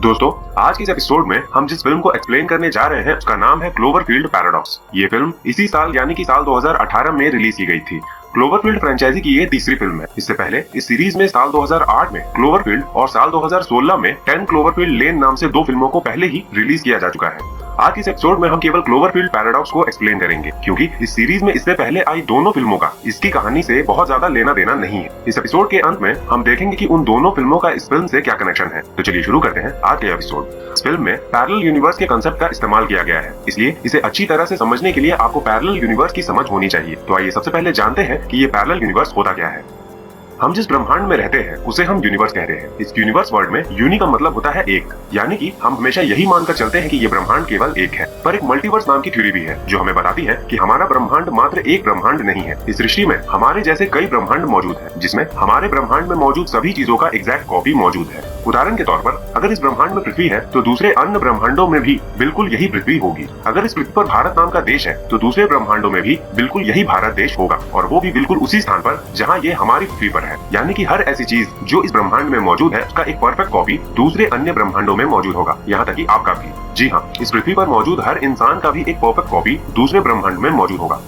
दोस्तों, आज के इस एपिसोड में हम जिस फिल्म को एक्सप्लेन करने जा रहे हैं उसका नाम है क्लोवरफील्ड पैराडॉक्स। ये फिल्म इसी साल यानी कि साल 2018 में रिलीज की गई थी। क्लोवरफील्ड फ्रेंचाइजी की ये तीसरी फिल्म है। इससे पहले इस सीरीज में साल 2008 में क्लोवरफील्ड और साल 2016 में 10 क्लोवरफील्ड लेन नाम से दो फिल्मों को पहले ही रिलीज किया जा चुका है। आज के इस एपिसोड में हम केवल क्लोवरफील्ड पैराडॉक्स को एक्सप्लेन करेंगे, क्योंकि इस सीरीज में इससे पहले आई दोनों फिल्मों का इसकी कहानी से बहुत ज्यादा लेना देना नहीं है। इस एपिसोड के अंत में हम देखेंगे कि उन दोनों फिल्मों का इस फिल्म से क्या कनेक्शन है। तो चलिए शुरू करते हैं आज के एपिसोड। इस फिल्म में पैरेलल यूनिवर्स के कंसेप्ट का इस्तेमाल किया गया है, इसलिए इसे अच्छी तरह से समझने के लिए आपको पैरेलल यूनिवर्स की समझ होनी चाहिए। तो आइए सबसे पहले जानते हैं कि ये पैरेलल यूनिवर्स होता क्या है। हम जिस ब्रह्मांड में रहते हैं उसे हम यूनिवर्स कहते हैं। इस यूनिवर्स वर्ड में यूनि का मतलब होता है एक, यानी कि हम हमेशा यही मानकर चलते हैं कि ये ब्रह्मांड केवल एक है। पर एक मल्टीवर्स नाम की थ्योरी भी है जो हमें बताती है कि हमारा ब्रह्मांड मात्र एक ब्रह्मांड नहीं है। इस सृष्टि में हमारे जैसे कई ब्रह्मांड मौजूद है, जिसमें हमारे ब्रह्मांड में मौजूद सभी चीजों का एग्जैक्ट कॉपी मौजूद है। उदाहरण के तौर पर अगर इस ब्रह्मांड में पृथ्वी है तो दूसरे अन्य ब्रह्मांडों में भी बिल्कुल यही पृथ्वी होगी। अगर इस पृथ्वी पर भारत नाम का देश है तो दूसरे ब्रह्मांडों में भी बिल्कुल यही भारत देश होगा, और वो भी बिल्कुल उसी स्थान पर जहाँ ये हमारी पृथ्वी पर है। यानी कि हर ऐसी चीज जो इस ब्रह्मांड में मौजूद है उसका एक परफेक्ट कॉपी दूसरे अन्य ब्रह्मांडों में मौजूद होगा, यहाँ तक कि आपका भी। जी हाँ, इस पृथ्वी पर मौजूद हर इंसान का भी एक परफेक्ट कॉपी दूसरे ब्रह्मांड में मौजूद होगा।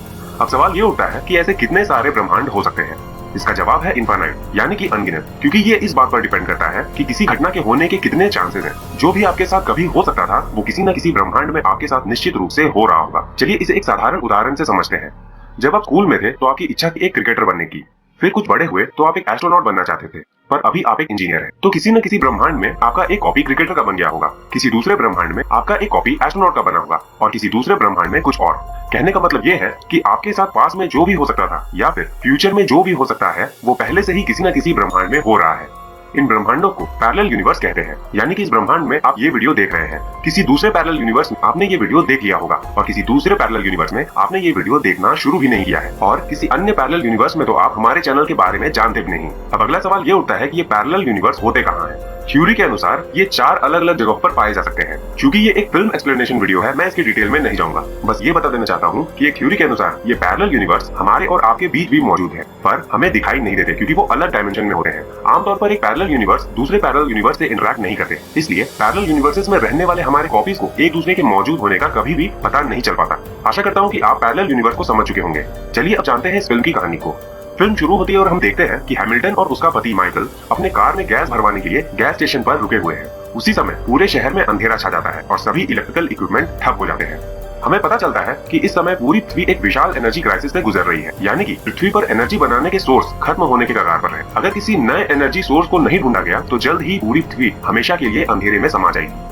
अब सवाल ये उठता है कि ऐसे कितने सारे ब्रह्मांड हो सकते हैं। इसका जवाब है इनफाइनाइट, यानी कि अनगिनत, क्योंकि ये इस बात पर डिपेंड करता है कि किसी घटना के होने के कितने चांसेस हैं। जो भी आपके साथ कभी हो सकता था वो किसी न किसी ब्रह्मांड में आपके साथ निश्चित रूप से हो रहा होगा। चलिए इसे एक साधारण उदाहरण से समझते हैं। जब आप स्कूल में थे तो आपकी इच्छा थी एक क्रिकेटर बनने की, फिर कुछ बड़े हुए तो आप एक एस्ट्रोनॉट बनना चाहते थे, पर अभी आप एक इंजीनियर हैं। तो किसी न किसी ब्रह्मांड में आपका एक कॉपी क्रिकेटर का बन गया होगा, किसी दूसरे ब्रह्मांड में आपका एक कॉपी एस्ट्रोनॉट का बना होगा, और किसी दूसरे ब्रह्मांड में कुछ और। कहने का मतलब ये है कि आपके साथ पास में जो भी हो सकता था या फिर फ्यूचर में जो भी हो सकता है वो पहले से ही किसी न किसी ब्रह्मांड में हो रहा है। इन ब्रह्मांडों को पैरेलल यूनिवर्स कहते हैं। यानी कि इस ब्रह्मांड में आप ये वीडियो देख रहे हैं, किसी दूसरे पैरेलल यूनिवर्स में आपने ये वीडियो देख लिया होगा, और किसी दूसरे पैरेलल यूनिवर्स में आपने ये वीडियो देखना शुरू भी नहीं किया है, और किसी अन्य पैरेलल यूनिवर्स में तो आप हमारे चैनल के बारे में जानते भी नहीं। अब अगला सवाल ये उठता है कि ये पैरेलल यूनिवर्स होते कहाँ हैं। थ्योरी के अनुसार ये 4 अलग अलग जगहों पर पाए जा सकते हैं। क्योंकि ये एक फिल्म एक्सप्लेनेशन वीडियो है, मैं इसकी डिटेल में नहीं जाऊंगा। बस ये बता देना चाहता हूँ कि एक थ्योरी के अनुसार ये पैरेलल यूनिवर्स हमारे और आपके बीच भी मौजूद है, पर हमें दिखाई नहीं देते क्योंकि वो अलग डायमेंशन में होते हैं। आमतौर पर एक पैरेलल यूनिवर्स दूसरे पैरेलल यूनिवर्स से इंटरेक्ट नहीं करते, इसलिए पैरेलल यूनिवर्सेस में रहने वाले हमारे कॉपीज को एक दूसरे के मौजूद होने का कभी भी पता नहीं चल पाता। आशा करता हूँ कि आप पैरेलल यूनिवर्स को समझ चुके होंगे। चलिए अब जानते हैं इस फिल्म की कहानी को। फिल्म शुरू होती है और हम देखते हैं कि हैमिल्टन और उसका पति माइकल अपने कार में गैस भरवाने के लिए गैस स्टेशन पर रुके हुए हैं। उसी समय पूरे शहर में अंधेरा छा जाता है और सभी इलेक्ट्रिकल इक्विपमेंट ठप हो जाते हैं। हमें पता चलता है कि इस समय पूरी पृथ्वी एक विशाल एनर्जी क्राइसिस से गुजर रही है, यानी कि पृथ्वी पर एनर्जी बनाने के सोर्स खत्म होने के कगार पर है। अगर किसी नए एनर्जी सोर्स को नहीं ढूंढा गया तो जल्द ही पूरी पृथ्वी हमेशा के लिए अंधेरे में समा जाएगी।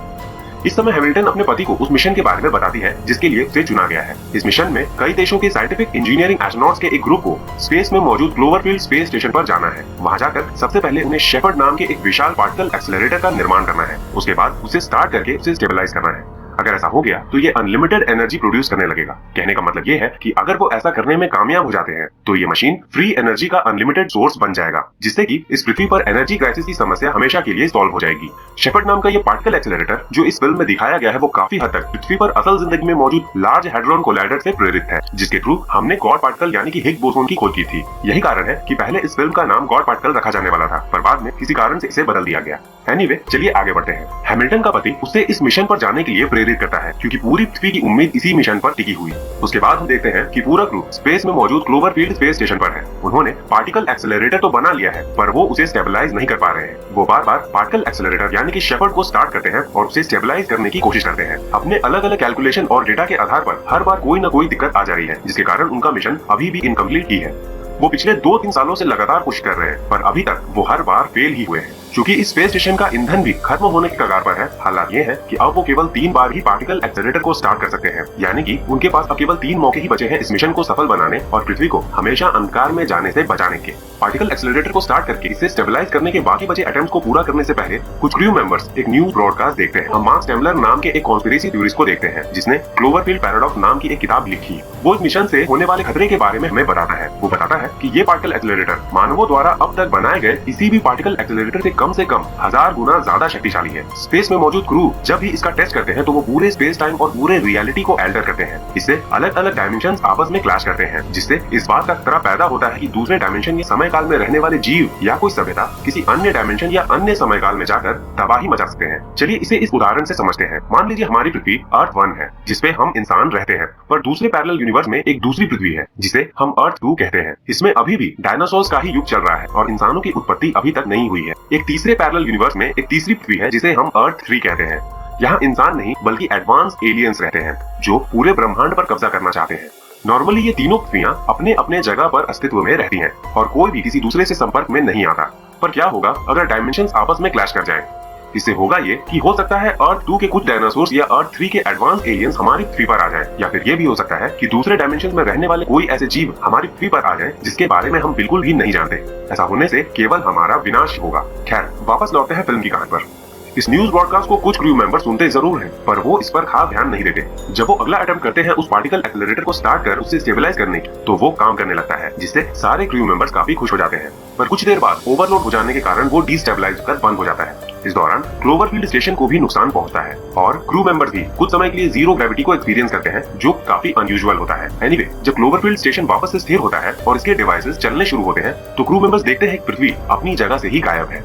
इस समय हैमिल्टन अपने पति को उस मिशन के बारे में बताती है जिसके लिए उसे चुना गया है। इस मिशन में कई देशों के साइंटिफिक इंजीनियरिंग एस्ट्रोनॉट्स के एक ग्रुप को स्पेस में मौजूद क्लोवरफील्ड स्पेस स्टेशन पर जाना है। वहां जाकर सबसे पहले उन्हें शेपर्ड नाम के एक विशाल पार्टिकल एक्सेलरेटर का निर्माण करना है। उसके बाद उसे स्टार्ट करके उसे स्टेबलाइज करना है। अगर ऐसा हो गया तो ये अनलिमिटेड एनर्जी प्रोड्यूस करने लगेगा। कहने का मतलब ये है कि अगर वो ऐसा करने में कामयाब हो जाते हैं तो ये मशीन फ्री एनर्जी का अनलिमिटेड सोर्स बन जाएगा, जिससे कि इस पृथ्वी पर एनर्जी क्राइसिस की समस्या हमेशा के लिए सॉल्व हो जाएगी। शेपर्ड नाम का ये पार्टिकल एक्सेलरेटर जो इस फिल्म में दिखाया गया है वो काफी हद तक पृथ्वी पर असल जिंदगी में मौजूद लार्ज हैड्रॉन कोलाइडर से प्रेरित है, जिसके थ्रू हमने गॉड पार्टिकल यानी कि हिग्स बोसोन की खोज की थी। यही कारण है कि पहले इस फिल्म का नाम गॉड पार्टिकल रखा जाने वाला था, पर बाद में किसी कारण से इसे बदल दिया गया। एनीवे, चलिए आगे बढ़ते हैं। हैमिल्टन का पति उसे इस मिशन पर जाने के लिए प्रेरित करता है क्योंकि पूरी पृथ्वी की उम्मीद इसी मिशन पर टिकी हुई। उसके बाद हम देखते हैं कि पूरा क्रू स्पेस में मौजूद क्लोवरफील्ड स्पेस स्टेशन पर है। उन्होंने पार्टिकल एक्सेलरेटर तो बना लिया है, पर वो उसे स्टेबलाइज नहीं कर पा रहे हैं। वो बार बार पार्टिकल एक्सेलरेटर यानी कि शेपर्ड को स्टार्ट करते हैं और उसे स्टेबलाइज करने की कोशिश करते हैं। अपने अलग अलग कैलकुलेशन और डेटा के आधार पर हर बार कोई न कोई दिक्कत आ जा रही है, जिसके कारण उनका मिशन अभी भी इनकम्प्लीट ही है। वो पिछले 2-3 सालों से लगातार कोशिश कर रहे हैं, पर अभी तक वो हर बार फेल ही हुए हैं। क्योंकि इस स्पेस स्टेशन का ईंधन भी खत्म होने के कगार पर है। हालात ये है कि अब वो केवल 3 बार ही पार्टिकल एक्सेलरेटर को स्टार्ट कर सकते हैं, यानी कि उनके पास अब केवल 3 मौके ही बचे हैं इस मिशन को सफल बनाने और पृथ्वी को हमेशा अंधकार में जाने से बचाने के। पार्टिकल एक्सेलरेटर को स्टार्ट करके इसे स्टेबलाइज करने के बाकी बचे अटेम्प्ट्स को पूरा करने से पहले कुछ क्रू मेंबर्स एक न्यूज ब्रॉडकास्ट देखते हैं। हम मार्क स्टेमलर नाम के एक कॉन्स्पिरेसी थ्योरिस्ट को देखते हैं जिसने क्लोवरफील्ड पैराडॉक्स नाम की एक किताब लिखी। वो इस मिशन से होने वाले खतरे के बारे में हमें बताता है। वो बताता है कि ये पार्टिकल एक्सेलरेटर मानवों द्वारा अब तक बनाए गए किसी भी पार्टिकल एक्सेलरेटर से कम से कम 1000 गुना ज्यादा शक्तिशाली है। स्पेस में मौजूद क्रू जब भी इसका टेस्ट करते हैं तो वो पूरे स्पेस टाइम और पूरे रियलिटी को अल्टर करते हैं। इससे अलग अलग डायमेंशंस आपस में क्लैश करते हैं, जिससे इस बात का खतरा पैदा होता है कि दूसरे डायमेंशन या समय काल में रहने वाले जीव या कोई सभ्यता किसी अन्य डायमेंशन या अन्य समय काल में जाकर तबाही मचा सकते हैं। चलिए इसे इस उदाहरण से समझते हैं। मान लीजिए हमारी पृथ्वी अर्थ 1 है, जिसपे हम इंसान रहते हैं, पर दूसरे पैरेलल यूनिवर्स में एक दूसरी पृथ्वी है जिसे हम अर्थ 2 कहते हैं। इसमें अभी भी डायनासोर्स का ही युग चल रहा है और इंसानों की उत्पत्ति अभी तक नहीं हुई है। एक तीसरे पैरेलल यूनिवर्स में एक तीसरी पृथ्वी है जिसे हम अर्थ 3 कहते हैं। यहाँ इंसान नहीं बल्कि एडवांस एलियंस रहते हैं जो पूरे ब्रह्मांड पर कब्जा करना चाहते हैं। नॉर्मली ये तीनों पृथ्वियां अपने अपने जगह पर अस्तित्व में रहती हैं और कोई भी किसी दूसरे से संपर्क में नहीं आता। पर क्या होगा अगर डायमेंशंस आपस में क्लैश कर जाएं? इससे होगा ये कि हो सकता है अर्थ 2 के कुछ डायनासोर्स या अर्थ 3 के एडवांस एलियंस हमारी पृथ्वी पर आ जाएं, या फिर ये भी हो सकता है कि दूसरे डायमेंशन में रहने वाले कोई ऐसे जीव हमारी पृथ्वी पर आ जाएं जिसके बारे में हम बिल्कुल भी नहीं जानते। ऐसा होने से केवल हमारा विनाश होगा। खैर, वापस लौटते हैं फिल्म की कहानी पर। इस न्यूज ब्रॉडकास्ट को कुछ क्रू मेंबर सुनते जरूर हैं, पर वो इस पर खास ध्यान नहीं देते। जब वो अगला अटेम्प्ट करते हैं उस पार्टिकल एक्सेलरेटर को स्टार्ट कर उससे स्टेबलाइज करने की, तो वो काम करने लगता है, जिससे सारे क्रू मेंबर्स काफी खुश हो जाते हैं। पर कुछ देर बाद ओवरलोड हो जाने के कारण वो डिस्टेबलाइज कर बंद हो जाता है। इस दौरान क्लोवरफील्ड स्टेशन को भी नुकसान पहुंचता है और क्रू मेंबर्स भी कुछ समय के लिए जीरो ग्रेविटी को एक्सपीरियंस करते हैं, जो काफी अनयूजुअल होता है। एनीवे, जब क्लोवरफील्ड स्टेशन वापस से स्थिर होता है और इसके डिवाइसेस चलने शुरू होते हैं, तो क्रू मेंबर्स देखते हैं कि पृथ्वी अपनी जगह से ही गायब है।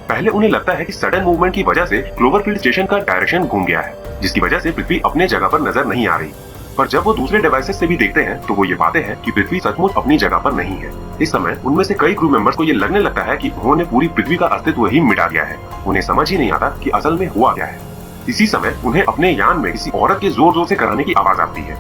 पहले उन्हें लगता है कि सडन मूवमेंट की वजह से क्लोवरफील्ड स्टेशन का डायरेक्शन घूम गया है, जिसकी वजह से पृथ्वी अपने जगह पर नजर नहीं आ रही। पर जब वो दूसरे डिवाइसेस से भी देखते हैं तो वो ये पाते हैं कि पृथ्वी सचमुच अपनी जगह पर नहीं है। इस समय उनमें से कई क्रू मेंबर्स को ये लगने लगता है कि उन्होंने पूरी पृथ्वी का अस्तित्व ही मिटा दिया है। उन्हें समझ ही नहीं आता कि असल में हुआ क्या है। इसी समय उन्हें अपने यान में किसी औरत के जोर जोर से कराने की आवाज आती है।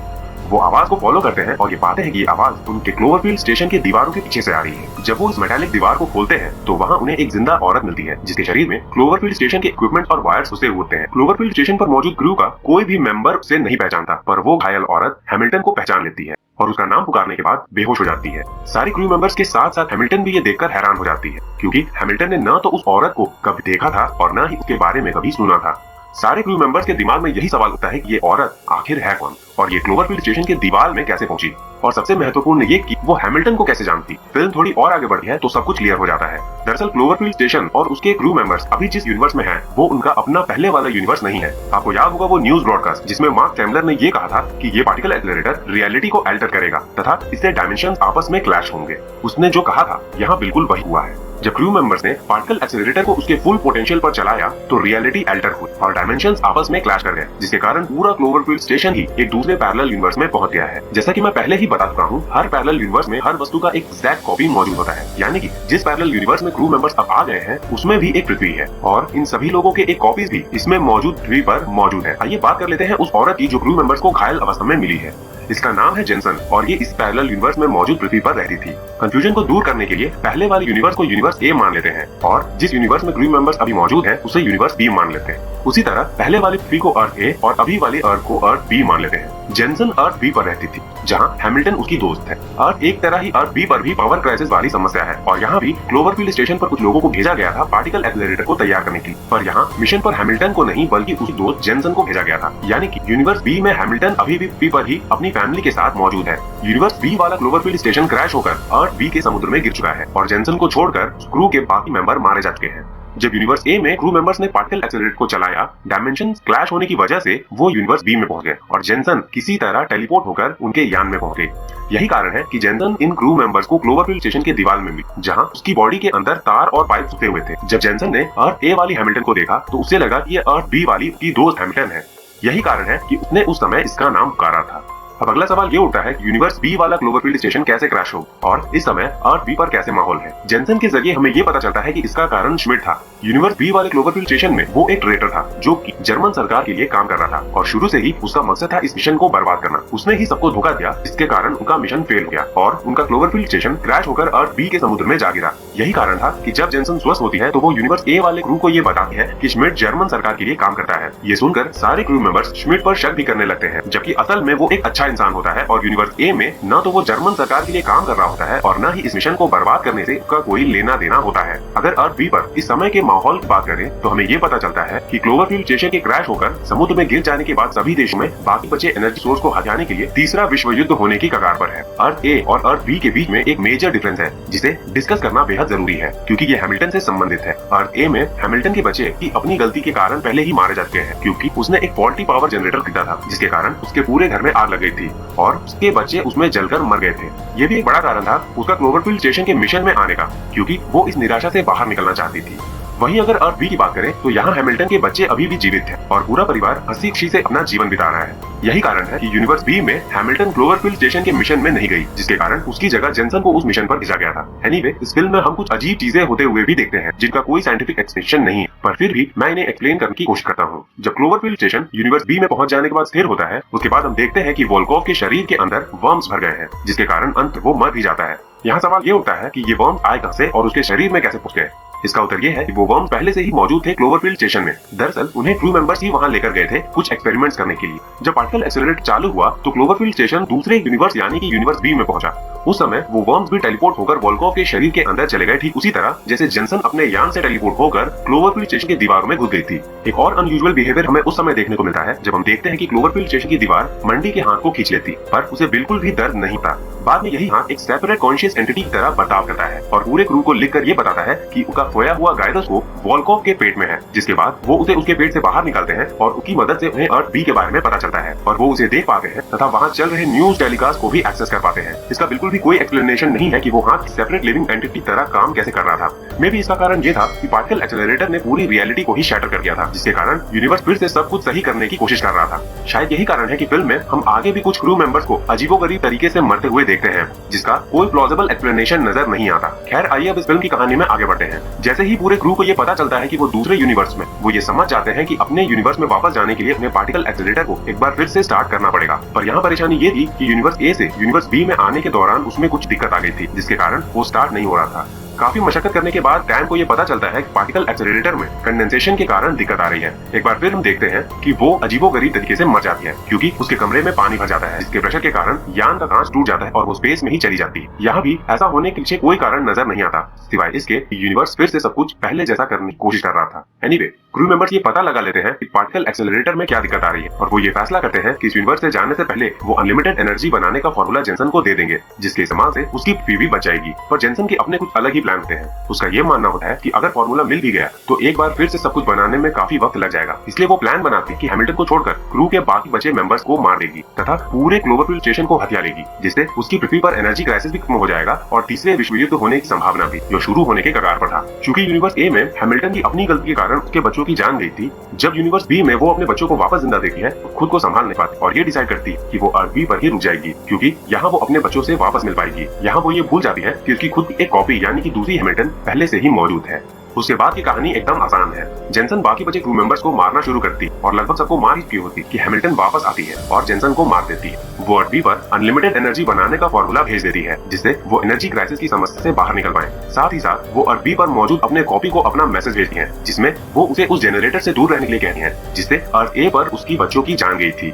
वो आवाज को फॉलो करते हैं और ये पाते हैं कि ये आवाज उनके क्लोवरफील्ड स्टेशन के दीवारों के पीछे से आ रही है। जब वो उस मेटालिक दीवार को खोलते हैं तो वहाँ उन्हें एक जिंदा औरत मिलती है, जिसके शरीर में क्लोवरफील्ड स्टेशन के इक्विपमेंट और वायर्स घुसे होते हैं। क्लोवरफील्ड स्टेशन पर मौजूद क्रू का कोई भी मेंबर उसे नहीं पहचानता, पर वो घायल औरत हैमिल्टन को पहचान लेती है और उसका नाम पुकारने के बाद बेहोश हो जाती है। सारी क्रू मेंबर्स के साथ साथ हैमिल्टन भी ये देखकर हैरान हो जाती है, क्योंकि हैमिल्टन ने न तो उस औरत को कभी देखा था और न ही उसके बारे में कभी सुना था। सारे क्रू मेंबर्स के दिमाग में यही सवाल उठता है कि ये औरत आखिर है कौन और ये क्लोवरफील्ड स्टेशन के दीवार में कैसे पहुंची, और सबसे महत्वपूर्ण ये कि वो हैमिल्टन को कैसे जानती। फिल्म थोड़ी और आगे बढ़ती है तो सब कुछ क्लियर हो जाता है। दरअसल क्लोवरफील्ड स्टेशन और उसके क्रू मेंबर्स अभी जिस यूनिवर्स में हैं, वो उनका अपना पहले वाला यूनिवर्स नहीं है। आपको याद होगा वो न्यूज ब्रॉडकास्ट जिसमें मार्क चैम्बलर ने ये कहा था कि ये पार्टिकल एक्सेलरेटर रियलिटी को अल्टर करेगा तथा इससे डायमेंशंस आपस में क्लैश होंगे। उसने जो कहा था यहाँ बिल्कुल वही हुआ है। जब क्रू मेंबर्स ने पार्टिकल एक्सेलरेटर को उसके फुल पोटेंशियल पर चलाया तो रियलिटी अल्टर हुई और डायमेंशंस आपस में क्लैश कर गए, जिसके कारण पूरा क्लोवरफील्ड स्टेशन ही एक दूसरे पैरेलल यूनिवर्स में पहुंच गया है। जैसा कि मैं पहले ही बता चुका हूँ, हर पैरेलल यूनिवर्स में हर वस्तु का एक एग्जैक्ट कॉपी मौजूद होता है, यानी कि जिस पैरेलल यूनिवर्स में क्रू मेंबर्स अब आ गए हैं उसमें भी एक पृथ्वी है और इन सभी लोगों के एक कॉपीज भी इसमें मौजूद पृथ्वी पर मौजूद है। आइए बात कर लेते हैं उस औरत की जो क्रू मेंबर्स को घायल अवस्था में मिली है। इसका नाम है जेनसन और ये इस पैरेलल यूनिवर्स में मौजूद पृथ्वी पर रहती थी। कंफ्यूजन को दूर करने के लिए पहले वाले यूनिवर्स को यूनिवर्स ए मान लेते हैं और जिस यूनिवर्स में क्रू मेंबर्स अभी मौजूद हैं उसे यूनिवर्स बी मान लेते हैं। उसी तरह पहले वाली पृथ्वी को अर्थ ए और अभी वाली अर्थ को अर्थ बी मान लेते हैं। जेनसन अर्थ बी पर रहती थी जहां हैमिल्टन उसकी दोस्त है। अर्थ एक तरह ही अर्थ बी पर भी पावर क्राइसिस वाली समस्या है और यहाँ भी क्लोवरफील्ड स्टेशन पर कुछ लोगों को भेजा गया था पार्टिकल एक्सेलरेटर को तैयार करने के लिए, पर यहाँ मिशन पर हैमिल्टन को नहीं बल्कि उसकी दोस्त जेनसन को भेजा गया था। यानी कि यूनिवर्स बी में हैमिल्टन अभी भी पृथ्वी पर ही अपनी फैमिली के साथ मौजूद है। यूनिवर्स बी वाला क्लोवरफील्ड स्टेशन क्रैश होकर अर्थ बी के समुद्र में गिर चुका है और जेनसन को छोड़कर क्रू के बाकी मेंबर मारे जा चुके हैं। जब यूनिवर्स ए में क्रू मेंबर्स ने पार्टिकल एक्सेलरेटर को चलाया, डायमेंशन क्लैश होने की वजह से वो यूनिवर्स बी में पहुंच गए और जेनसन किसी तरह टेलीपोर्ट होकर उनके यान में पहुंच गए। यही कारण है कि जेनसन इन क्रू मेंबर्स को क्लोवरफील्ड स्टेशन के दीवार में मिली, जहां उसकी बॉडी के अंदर तार और पाइप सुते हुए थे। जब जेनसन ने अर्थ ए वाली हैमिल्टन को देखा तो उसे लगा कि ये अर्थ बी वाली की दोस्त हैमिल्टन है। यही कारण है कि उसने उस समय इसका नाम पुकारा था। अब अगला सवाल ये उठता है कि यूनिवर्स बी वाला क्लोवरफील्ड स्टेशन कैसे क्रैश हो और इस समय अर्थ बी पर कैसे माहौल है। जेनसन के जरिए हमें ये पता चलता है कि इसका कारण श्मिट था। यूनिवर्स बी वाले क्लोवरफील्ड स्टेशन में वो एक ट्रेटर था जो कि जर्मन सरकार के लिए काम कर रहा था और शुरू से ही उसका मकसद था इस मिशन को बर्बाद करना। उसने ही सबको धोखा दिया, जिसके कारण उनका मिशन फेल हो गया और उनका क्लोवरफील्ड स्टेशन क्रैश होकर अर्थ बी के समुद्र में जा गिरा। यही कारण था कि जब जेनसन स्वस्थ होती है तो वो यूनिवर्स ए वाले क्रू को ये बताती है कि श्मिट जर्मन सरकार के लिए काम करता है। ये सुनकर सारे क्रू मेंबर्स श्मिट पर शक भी करने लगते हैं, जबकि असल में वो एक अच्छा इंसान होता है और यूनिवर्स ए में न तो वो जर्मन सरकार के लिए काम कर रहा होता है और न ही इस मिशन को बर्बाद करने से उसका कोई लेना देना होता है। अगर अर्थ बी पर इस समय के माहौल की बात करें तो हमें ये पता चलता है कि क्लोवरफील्ड स्टेशन के क्रैश होकर समुद्र में गिर जाने के बाद सभी देशों में बाकी बचे एनर्जी सोर्स को हथियाने के लिए तीसरा विश्व युद्ध होने की कगार पर है। अर्थ ए और अर्थ बी के बीच में एक मेजर डिफरेंस है जिसे डिस्कस करना बेहद जरूरी है क्योंकि ये हैमिल्टन से संबंधित है। अर्थ ए में हैमिल्टन के बच्चे की अपनी गलती के कारण पहले ही मारे जा चुके हैं क्योंकि उसने एक फॉल्टी पावर जनरेटर खरीदा था जिसके कारण उसके पूरे घर में आग लग गई थी और उसके बच्चे उसमें जलकर मर गए थे। ये भी एक बड़ा कारण था उसका क्लोवरफील्ड स्टेशन के मिशन में आने का क्योंकि वो इस निराशा से बाहर निकलना चाहती थी। वहीं अगर अर्थ बी की बात करें तो यहाँ हैमिल्टन के बच्चे अभी भी जीवित हैं और पूरा परिवार हंसी खुशी से अपना जीवन बिता रहा है। यही कारण है कि यूनिवर्स बी में हैमिल्टन क्लोवरफील्ड स्टेशन के मिशन में नहीं गई जिसके कारण उसकी जगह जेनसन को उस मिशन पर भेजा गया था। एनीवे, इस फिल्म में हम कुछ अजीब चीजें होते हुए भी देखते हैं जिनका कोई साइंटिफिक एक्सप्लेनेशन नहीं है, पर फिर भी मैं इन्हें एक्सप्लेन करने की कोशिश करता हूँ। जब क्लोवरफील्ड स्टेशन यूनिवर्स बी में पहुंच जाने के बाद स्थिर होता है उसके बाद हम देखते हैं कि वोल्कोव के शरीर के अंदर वर्म्स भर गए हैं जिसके कारण अंत वो मर भी जाता है। यहाँ सवाल ये उठता है कि ये वर्म्स आए कहां से और उसके शरीर में कैसे पहुंच गए। इसका उत्तर ये है कि वो वर्म पहले से ही मौजूद थे क्लोवरफील्ड स्टेशन में। दरअसल उन्हें क्रू मेंबर्स ही वहां लेकर गए थे कुछ एक्सपेरिमेंट्स करने के लिए। जब पार्टिकल एक्सेलरेटर चालू हुआ तो क्लोवरफील्ड स्टेशन दूसरे यूनिवर्स यानी कि यूनिवर्स बी में पहुंचा। उस समय वो वर्म्स भी टेलीपोर्ट होकर वोल्कोव के शरीर के अंदर चले गए, ठीक उसी तरह जैसे जेनसन अपने यान से टेलीपोर्ट होकर क्लोवरफील्ड स्टेशन की दीवारों में घुस गई थी। एक और अनयूजुअल बिहेवियर हमें उस समय देखने को मिलता है जब हम देखते हैं कि क्लोवरफील्ड स्टेशन की दीवार मंडी के हाथ को खींच लेती, पर उसे बिल्कुल भी दर्द नहीं था। बाद में यही हाथ एक सेपरेट कॉन्शियस एंटिटी की तरह बर्ताव करता है और पूरे क्रू को लिखकर ये बताता है कि उसका खोया हुआ गाइडस को वोल्कोव के पेट में है, जिसके बाद वो उसे उसके पेट से बाहर निकालते हैं और उसकी मदद से उन्हें अर्थ बी के बारे में पता चलता है और वो उसे देख पाते हैं तथा वहाँ चल रहे न्यूज टेलीकास्ट को भी एक्सेस कर पाते हैं। इसका बिल्कुल भी कोई एक्सप्लेनेशन नहीं है कि वो हाथ सेपरेट लिविंग एंटिटी की तरह काम कैसे कर रहा था। मे भी इसका कारण ये था कि पार्टिकल एक्सेलरेटर ने पूरी रियलिटी को ही शैटर कर दिया था जिसके कारण यूनिवर्स फिर से सब कुछ सही करने की कोशिश कर रहा था। शायद यही कारण है कि फिल्म में हम आगे भी कुछ क्रू मेंबर्स को अजीबोगरीब तरीके से मरते हुए देखते हैं जिसका कोई प्लॉजिबल एक्सप्लेनेशन नजर नहीं आता। खैर, आइए अब इस फिल्म की कहानी में आगे बढ़ते हैं। जैसे ही पूरे क्रू को ये पता चलता है कि वो दूसरे यूनिवर्स में, वो ये समझ जाते हैं कि अपने यूनिवर्स में वापस जाने के लिए अपने पार्टिकल एक्सेलरेटर को एक बार फिर से स्टार्ट करना पड़ेगा। पर यहाँ परेशानी ये थी कि यूनिवर्स ए से यूनिवर्स बी में आने के दौरान उसमें कुछ दिक्कत आ गई थी जिसके कारण वो स्टार्ट नहीं हो रहा था। काफी मशक्कत करने के बाद डैन को ये पता चलता है कि पार्टिकल एक्सेलरेटर में कंडेंसेशन के कारण दिक्कत आ रही है। एक बार फिर हम देखते हैं कि वो अजीबोगरीब तरीके से मर जाती है क्योंकि उसके कमरे में पानी भर जाता है जिसके प्रेशर के कारण यान का कांच टूट जाता है और वो स्पेस में ही चली जाती है। यहाँ भी ऐसा होने के पीछे कोई कारण नजर नहीं आता सिवाय इसके यूनिवर्स फिर से सब कुछ पहले जैसा करने की कोशिश कर रहा था। एनीवे, क्रू मेंबर्स ये पता लगा लेते हैं कि पार्टिकल एक्सेलरेटर में क्या दिक्कत आ रही है और वो ये फैसला करते हैं कि इस यूनिवर्स से जाने से पहले वो अनलिमिटेड एनर्जी बनाने का फॉर्मूला जेनसन को दे देंगे जिसके इस्तेमाल से उसकी फी भी बच जाएगी। पर जेनसन के अपने कुछ अलग ही प्लान होते हैं। उसका ये मानना होता है कि अगर फॉर्मूला मिल भी गया तो एक बार फिर से सब कुछ बनाने में काफी वक्त लग जाएगा, इसलिए वो प्लान बनाती कि हैमिल्टन को छोड़कर क्रू के बाकी बचे मेंबर्स को मार देगी तथा पूरे क्लोवरफील्ड स्टेशन को हथिया लेगी जिससे उसकी पृथ्वी पर एनर्जी क्राइसिस भी खत्म हो जाएगा और तीसरे विश्व युद्ध होने की संभावना भी जो शुरू होने के कगार पर था। क्योंकि यूनिवर्स ए में हैमिल्टन की अपनी गलती के कारण उसके बच्चों की जान गई थी, जब यूनिवर्स बी में वो अपने बच्चों को वापस जिंदा देखती है तो खुद को संभाल नहीं पाती और ये डिसाइड करती कि वो अर्थ बी पर ही रुक जाएगी क्योंकि यहाँ वो अपने बच्चों से वापस मिल पाएगी। यहाँ वो ये भूल जाती है कि उसकी खुद एक कॉपी यानी कि दूसरी हैमिल्टन पहले से ही मौजूद है। उसके बाद की कहानी एकदम आसान है। जेनसन बाकी बचे क्रू मेंबर्स को मारना शुरू करती और लगभग सबको मार ही चुकी होती कि हैमिल्टन वापस आती है और जेनसन को मार देती है। वो अर्थ बी पर अनलिमिटेड एनर्जी बनाने का फॉर्मूला भेज देती है जिससे वो एनर्जी क्राइसिस की समस्या से बाहर निकल पाए। साथ ही साथ वो अर्थ बी पर मौजूद अपने कॉपी को अपना मैसेज भेजती है जिसमें वो उसे उस जनरेटर से दूर रहने के लिए कहती है जिससे अर्थ ए पर उसकी बच्चों की जान गई थी।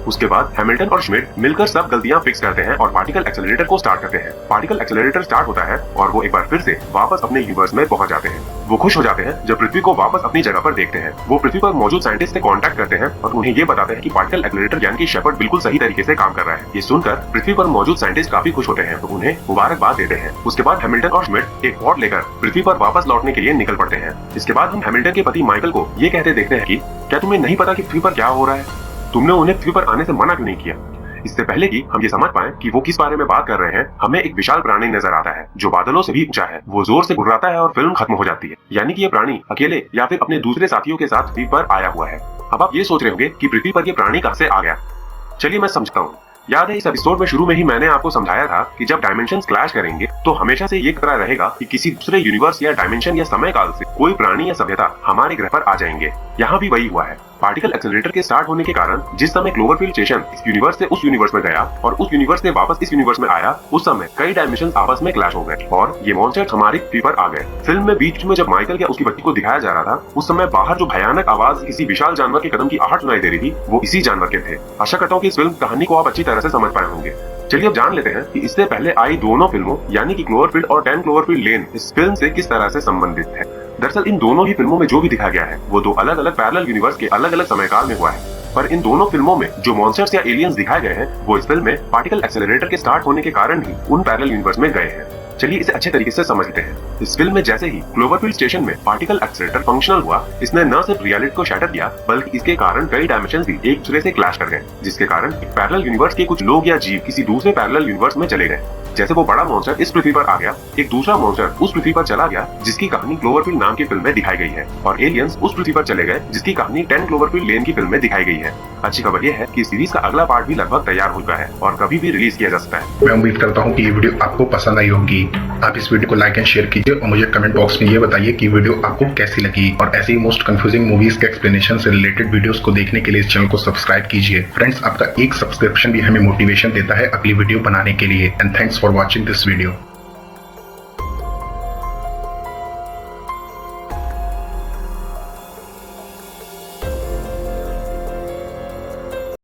उसके बाद हैमिल्टन और श्मिट मिलकर सब गलतियां फिक्स करते हैं और पार्टिकल एक्सेलरेटर को स्टार्ट करते हैं। पार्टिकल एक्सेलरेटर स्टार्ट होता है और वो एक बार फिर से वापस अपने यूनिवर्स में पहुंच जाते हैं। वो खुश हो जाते हैं जब पृथ्वी को वापस अपनी जगह पर देखते हैं। वो पृथ्वी पर मौजूद साइंटिस्ट से कांटेक्ट करते हैं और उन्हें ये बताते हैं कि पार्टिकल एक्सेलरेटर यानी कि शेपर्ड बिल्कुल सही तरीके से काम कर रहा है। ये सुनकर पृथ्वी पर मौजूद साइंटिस्ट काफी खुश होते हैं तो उन्हें मुबारकबाद देते हैं। उसके बाद हैमिल्टन और श्मिट एक पॉड लेकर पृथ्वी पर वापस लौटने के लिए निकल पड़ते हैं। इसके बाद हम हैमिल्टन के पति माइकल को ये कहते देखते हैं कि क्या तुम्हें नहीं पता कि पृथ्वी पर क्या हो रहा है? तुमने उन्हें पृथ्वी पर आने से मना क्यों नहीं किया? इससे पहले कि हम ये समझ पाएं कि वो किस बारे में बात कर रहे हैं, हमें एक विशाल प्राणी नजर आता है जो बादलों से भी ऊंचा है। वो जोर से गुर्राता है और फिल्म खत्म हो जाती है। यानी कि ये प्राणी अकेले या फिर अपने दूसरे साथियों के साथ पृथ्वी पर आया हुआ है। अब आप ये सोच रहे होंगे कि पृथ्वी पर ये प्राणी कहां से आ गया। चलिए मैं समझता हूँ। याद है इस एपिसोड में शुरू में ही मैंने आपको समझाया था कि जब डायमेंशंस क्लैश करेंगे तो हमेशा से ये खतरा रहेगा कि किसी दूसरे यूनिवर्स या डायमेंशन या समय काल से कोई प्राणी या सभ्यता हमारे ग्रह पर आ जाएंगे। यहाँ भी वही हुआ है। पार्टिकल एक्सेलरेटर के स्टार्ट होने के कारण जिस समय क्लोवरफील्ड स्टेशन इस यूनिवर्स से उस यूनिवर्स में गया और उस यूनिवर्स से वापस इस यूनिवर्स में आया, उस समय कई डायमेंशन आपस में क्लैश हो गए और ये मॉन्स्टर्स हमारी पृथ्वी पर आ गए। फिल्म में बीच में जब माइकल या उसकी बच्ची को दिखाया जा रहा था, उस समय बाहर जो भयानक आवाज किसी विशाल जानवर के कदम की आहट सुनाई दे रही थी, वो इसी जानवर के थे। आशा करता हूँ कि इस फिल्म कहानी को आप अच्छी तरह से समझ पाए होंगे। चलिए अब जान लेते हैं कि इससे पहले आई दोनों फिल्मों यानी कि क्लोवरफील्ड और 10 क्लोवरफील्ड लेन इस फिल्म से किस तरह से संबंधित है। दरअसल इन दोनों ही फिल्मों में जो भी दिखाया गया है वो दो अलग अलग पैरेलल यूनिवर्स के अलग अलग समयकाल में हुआ है, पर इन दोनों फिल्मों में जो मॉन्स्टर्स या एलियंस दिखाए गए हैं वो इस फिल्म में पार्टिकल एक्सेलरेटर के स्टार्ट होने के कारण ही उन पैरेलल यूनिवर्स में गए हैं। चलिए इसे अच्छे तरीके से समझते हैं। इस फिल्म में जैसे ही क्लोवरफील्ड स्टेशन में पार्टिकल एक्सेलरेटर फंक्शनल हुआ, इसने न सिर्फ रियलिटी को शैटर किया बल्कि इसके कारण कई डायमेंशंस भी एक दूसरे से क्लैश कर गए, जिसके कारण पैरेलल यूनिवर्स के कुछ लोग या जीव किसी दूसरे पैरेलल यूनिवर्स में चले गए। जैसे वो बड़ा मॉन्स्टर इस पृथ्वी पर आ गया, एक दूसरा मॉन्स्टर उस पृथ्वी पर चला गया जिसकी कहानी क्लोवरफील्ड नाम की फिल्म में दिखाई गई है, और एलियंस उस पृथ्वी पर चले गए जिसकी कहानी 10 क्लोवरफील्ड लेन की फिल्म में दिखाई गई है। अच्छी खबर यह है कि सीरीज का अगला पार्ट भी लगभग तैयार हो चुका है और कभी भी रिलीज किया जा सकता है। मैं उम्मीद करता हूँ कि ये वीडियो आपको पसंद आई होगी। आप इस वीडियो को लाइक एंड शेयर कीजिए और मुझे कमेंट बॉक्स में ये बताइए कि वीडियो आपको कैसी लगी, और ऐसे ही मोस्ट कंफ्यूजिंग मूवीज के एक्सप्लेनेशन से रिलेटेड वीडियोस को देखने के लिए इस चैनल को सब्सक्राइब कीजिए। फ्रेंड्स, आपका एक सब्सक्रिप्शन भी हमें मोटिवेशन देता है अगली वीडियो बनाने के लिए। And thanks for watching this video.